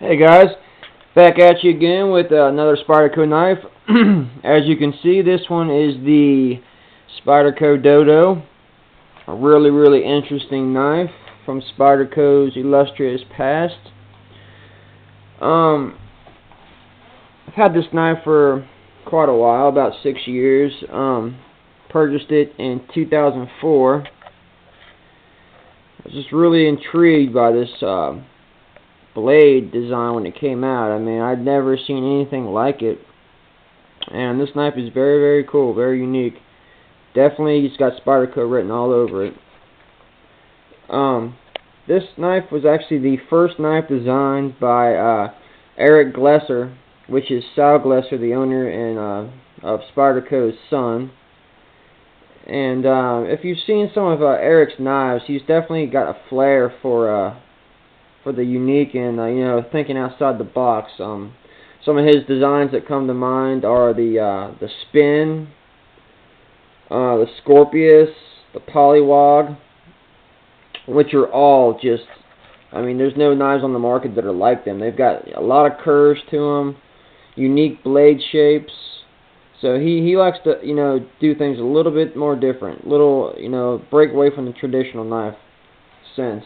Hey guys, back at you again with another Spyderco knife. As you can see, this one is the Spyderco Dodo. A really interesting knife from Spyderco's illustrious past. I've had this knife for quite a while, about 6 years. Purchased it in 2004. I was just really intrigued by this blade design when it came out. I mean, I'd never seen anything like it, and this knife is very cool, very unique. Definitely it's got Spyderco written all over it. This knife was actually the first knife designed by Eric Glesser, which is Sal Glesser, the owner and of Spyderco's son. And if you've seen some of Eric's knives, he's definitely got a flair for the unique and you know, thinking outside the box. Some of his designs that come to mind are the Spin, the Scorpius, the Polywog, which are all just, I mean, there's no knives on the market that are like them. They've got a lot of curves to them, unique blade shapes. So he likes to, you know, do things a little bit more different, little, you know, break away from the traditional knife sense.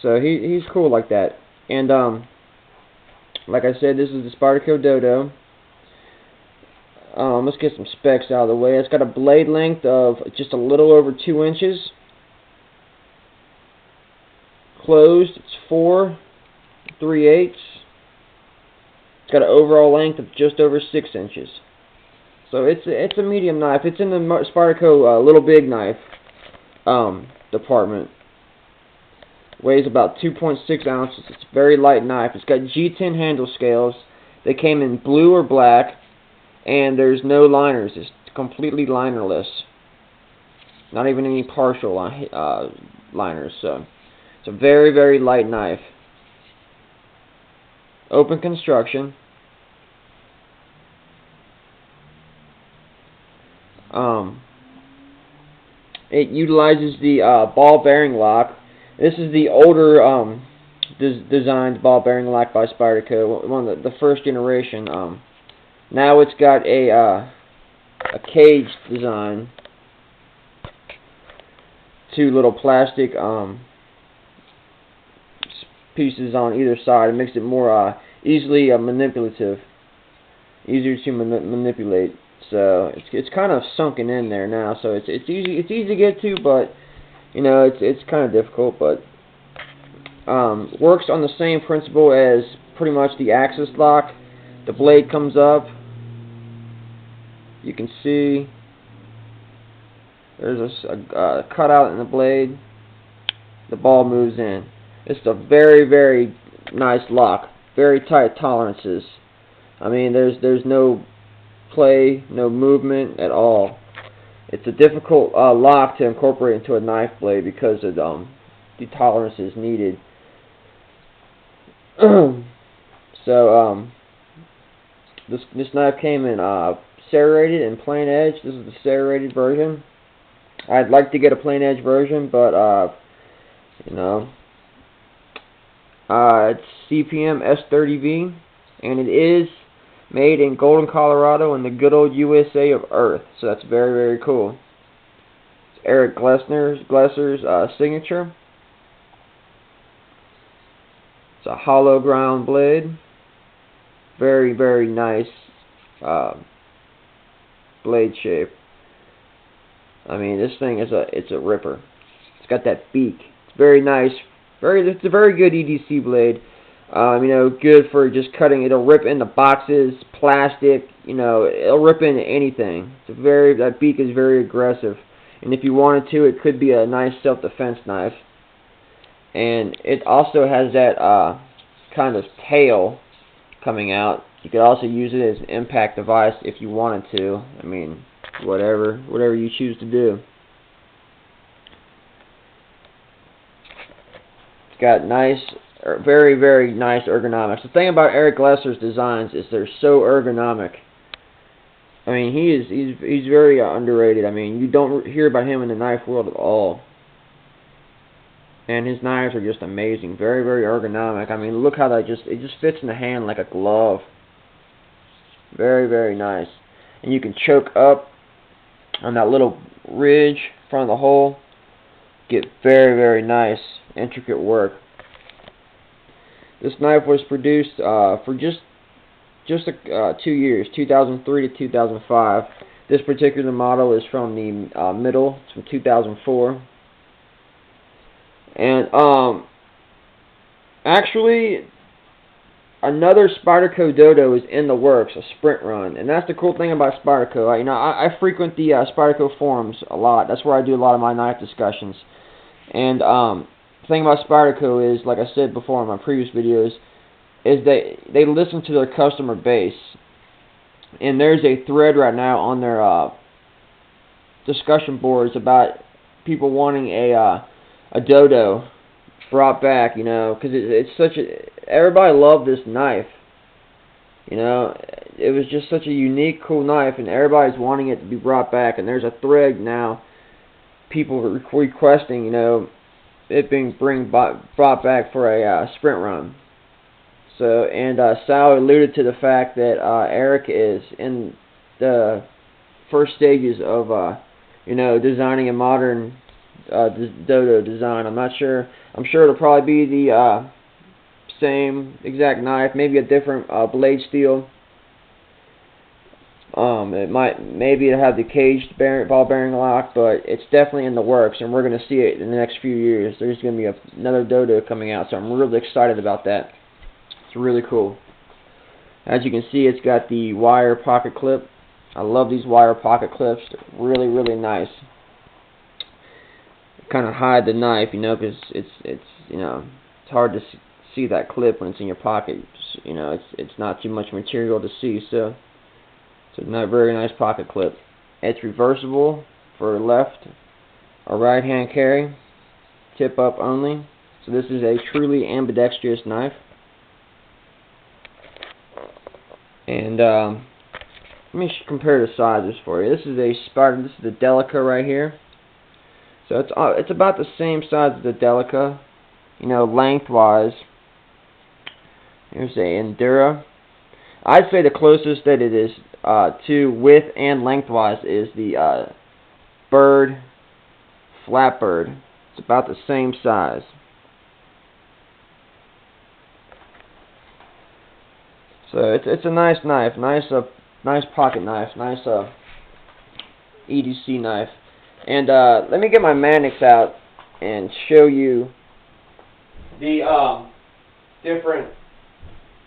So he's cool like that. And like I said, this is the Spyderco Dodo. Let's get some specs out of the way. It's got a blade length of just a little over 2 inches. Closed, it's 4 3/8. It's got an overall length of just over 6 inches. So it's a medium knife. It's in the Spyderco Little Big Knife department. Weighs about 2.6 ounces. It's a very light knife. It's got G10 handle scales. They came in blue or black, and there's no liners. It's completely linerless. Not even any partial liners. So it's a very light knife. Open construction. It utilizes the ball bearing lock. This is the older designed ball bearing lock by Spyderco, one of the first generation. Now it's got a cage design, 2 little plastic pieces on either side. It makes it more easily manipulative, easier to manipulate. So it's kind of sunken in there now, so it's easy to get to, but you know, it's kind of difficult, but works on the same principle as pretty much the axis lock. The blade comes up. You can see there's a cutout in the blade. The ball moves in. It's a very nice lock. Very tight tolerances. I mean, there's no play, no movement at all. It's a difficult lock to incorporate into a knife blade because of the tolerances needed. So this knife came in serrated and plain edge. This is the serrated version. I'd like to get a plain edge version, but you know, it's CPM S30V, and it is made in Golden, Colorado, in the good old U.S.A. of Earth. So that's very cool. It's Eric Glesser's signature. It's a hollow ground blade. Very nice blade shape. I mean, this thing is it's a ripper. It's got that beak. It's very nice. It's a very good EDC blade. You know, good for just cutting. It'll rip into boxes, plastic. You know, it'll rip into anything. That beak is very aggressive, and if you wanted to, it could be a nice self-defense knife. And it also has that kind of tail coming out. You could also use it as an impact device if you wanted to. I mean, whatever you choose to do. It's got nice, very nice ergonomics. The thing about Eric Glesser's designs is they're so ergonomic. I mean, he's very underrated. I mean, you don't hear about him in the knife world at all. And his knives are just amazing. Very, very ergonomic. I mean, look how it just fits in the hand like a glove. Very, very nice. And you can choke up on that little ridge in front of the hole. Get very, very nice, intricate work. This knife was produced for just 2 years, 2003 to 2005. This particular model is from the middle. It's from 2004. And actually, another Spyderco Dodo is in the works, a sprint run, and that's the cool thing about Spyderco. I frequent the Spyderco forums a lot. That's where I do a lot of my knife discussions. And the thing about Spyderco is, like I said before in my previous videos, is they listen to their customer base. And there's a thread right now on their discussion boards about people wanting a Dodo brought back, you know, because it's such a, everybody loved this knife, you know, it was just such a unique, cool knife, and everybody's wanting it to be brought back. And there's a thread now, people requesting, you know, it being brought back for a sprint run. So, and Sal alluded to the fact that Eric is in the first stages of, you know, designing a modern Dodo design. I'm not sure. I'm sure it'll probably be the same exact knife, maybe a different blade steel. Maybe it'll have the caged ball bearing lock, but it's definitely in the works, and we're going to see it in the next few years. There's going to be another Dodo coming out, so I'm really excited about that. It's really cool. As you can see, it's got the wire pocket clip. I love these wire pocket clips. They're really, really nice. Kind of hide the knife, you know, because it's you know, it's hard to see that clip when it's in your pocket. You know, it's not too much material to see, so it's a very nice pocket clip. It's reversible for left or right hand carry, tip up only. So this is a truly ambidextrous knife. And let me compare the sizes for you. This is the Delica right here. So it's about the same size as the Delica, you know, lengthwise. Here's the Endura. I'd say the closest that it is to width and lengthwise is the Bird Flatbird. It's about the same size. So it's a nice knife, nice pocket knife, nice EDC knife. And let me get my Mannix out and show you the different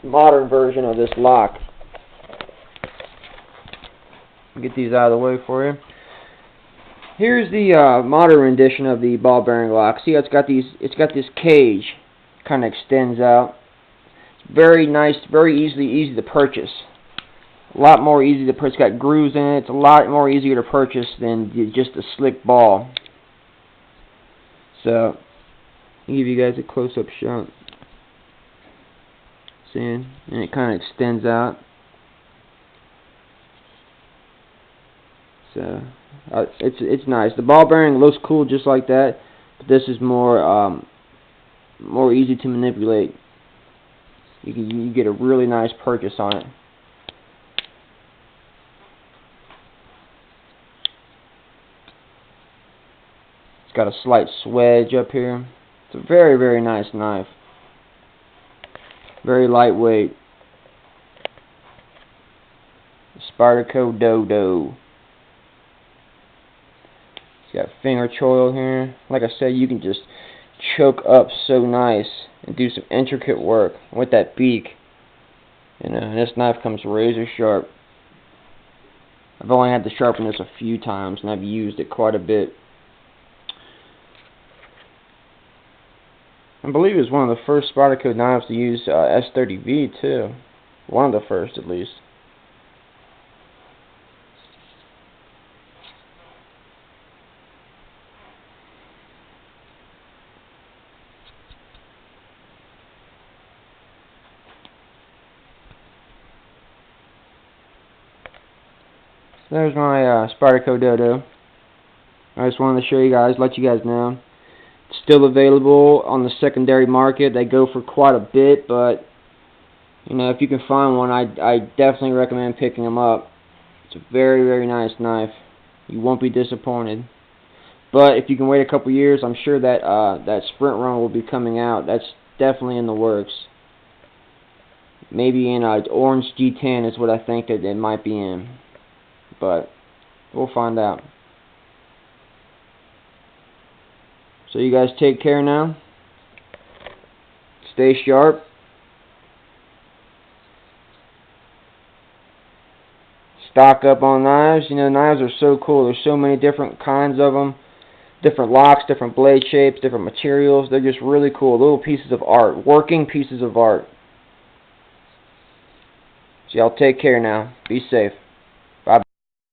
modern version of this lock. Get these out of the way for you. Here's the modern rendition of the ball bearing lock. See how it's got this cage, kind of extends out. It's very nice, very easy to purchase. A lot more easy to purchase. It's got grooves in it. It's a lot more easier to purchase than just a slick ball. So, I'll give you guys a close-up shot. See, and it kind of extends out. So, it's nice. The ball bearing looks cool just like that, but this is more easy to manipulate. You get a really nice purchase on it. It's got a slight swedge up here. It's a very, very nice knife. Very lightweight. Spyderco Dodo. It's got finger choil here. Like I said, you can just choke up so nice and do some intricate work with that beak. You know, and this knife comes razor sharp. I've only had to sharpen this a few times, and I've used it quite a bit. I believe it was one of the first Spyderco knives to use S30V too. One of the first, at least. There's my Spyderco Dodo. I just wanted to show you guys, let you guys know. Still available on the secondary market. They go for quite a bit, but you know, if you can find one, I definitely recommend picking them up. It's a very, very nice knife. You won't be disappointed. But if you can wait a couple years, I'm sure that that Sprint run will be coming out. That's definitely in the works. Maybe in orange G10 is what I think that it might be in. But we'll find out. So you guys take care now. Stay sharp. Stock up on knives. You know, knives are so cool. There's so many different kinds of them. Different locks, different blade shapes, different materials. They're just really cool. Little pieces of art. Working pieces of art. So y'all take care now. Be safe.